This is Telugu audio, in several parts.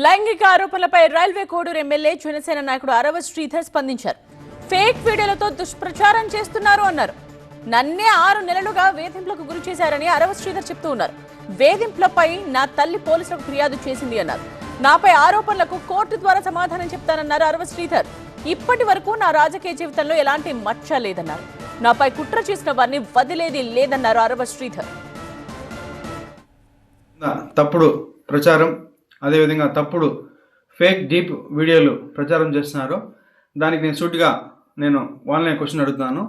లైంగిక ఆరోపణలపై రైల్వే కోడూరు ఎమ్మెల్యే జనసేన నాయకుడు అరవ శ్రీధర్ స్పందించారు. ఫేక్ వీడియోలతో దుష్ప్రచారం చేస్తున్నారు అన్నారు. నన్నే 6 నెలలుగా వేధింపులకు గురి చేశారని అరవ శ్రీధర్ చెప్తూ ఉన్నారు. వేధింపులపై నా తల్లి పోలీసులకు ఫిర్యాదు చేసింది అన్నారు. నాపై ఆరోపణలకు కోర్టు ద్వారా సమాధానం చెప్తానన్నారు అరవ శ్రీధర్. ఇప్పటి వరకు నా రాజకీయ జీవితంలో ఎలాంటి మచ్చ లేదన్నారు. నాపై కుట్ర చేసిన వారిని వదిలేది లేదన్నారు అరవ శ్రీధర్. తప్పుడు ప్రచారం, అదేవిధంగా తప్పుడు ఫేక్ డీప్ వీడియోలు ప్రచారం చేస్తున్నారు. దానికి నేను సూటిగా వాళ్ళనే క్వశ్చన్ అడుగుతున్నాను.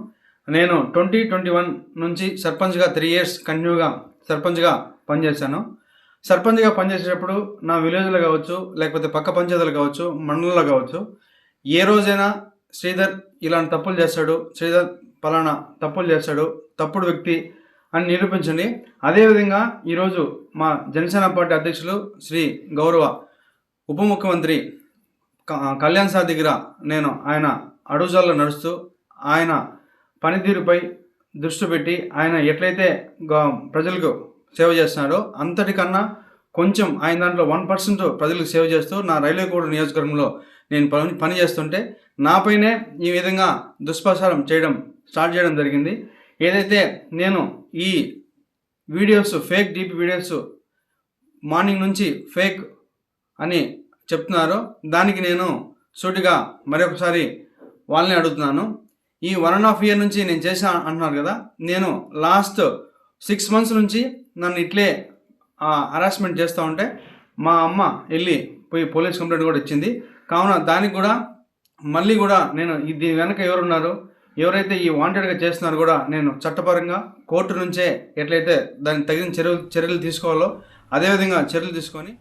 నేను 2021 నుంచి సర్పంచ్గా 3 years కంటిన్యూగా సర్పంచ్గా పనిచేశాను. సర్పంచ్గా పనిచేసేటప్పుడు నా విలేజ్లో కావచ్చు, లేకపోతే పక్క పంచాయతీలు కావచ్చు, మండలంలో కావచ్చు, ఏ రోజైనా శ్రీధర్ ఇలాంటి తప్పులు చేస్తాడు, శ్రీధర్ పలానా తప్పులు చేస్తాడు, తప్పుడు వ్యక్తి అని నిరూపించండి. అదేవిధంగా ఈరోజు మా జనసేన పార్టీ అధ్యక్షులు శ్రీ గౌరవ ఉప ముఖ్యమంత్రి కళ్యాణ్ సార్ దగ్గర ఆయన అడుగుజాల్లో నడుస్తూ ఆయన పనితీరుపై దృష్టి పెట్టి ఆయన ఎట్లయితే ప్రజలకు సేవ చేస్తున్నాడో అంతటికన్నా కొంచెం ఆయన దాంట్లో 1% ప్రజలకు సేవ చేస్తూ నా రైల్వే కోడూరు నియోజకవర్గంలో నేను పని చేస్తుంటే నాపైనే ఈ విధంగా దుష్ప్రచారం స్టార్ట్ చేయడం జరిగింది. ఏదైతే నేను ఈ videos fake deep videos morning నుంచి ఫేక్ అని చెప్తున్నారో దానికి నేను సూటిగా మరొకసారి వాళ్ళని అడుగుతున్నాను. ఈ 1.5 year నుంచి నేను చేసా అంటున్నారు కదా, నేను లాస్ట్ 6 months నుంచి నన్ను ఇట్లే హరాస్మెంట్ చేస్తూ ఉంటే మా అమ్మ పోయి పోలీస్ కంప్లైంట్ కూడా ఇచ్చింది. కావున దానికి కూడా మళ్ళీ కూడా నేను దీని వెనక ఎవరున్నారు, ఎవరైతే ఈ వాంటెడ్గా చేస్తున్నారో కూడా నేను చట్టపరంగా కోర్టు నుంచే ఎట్లయితే దానికి తగిన చర్యలు తీసుకోవాలో అదేవిధంగా చర్యలు తీసుకొని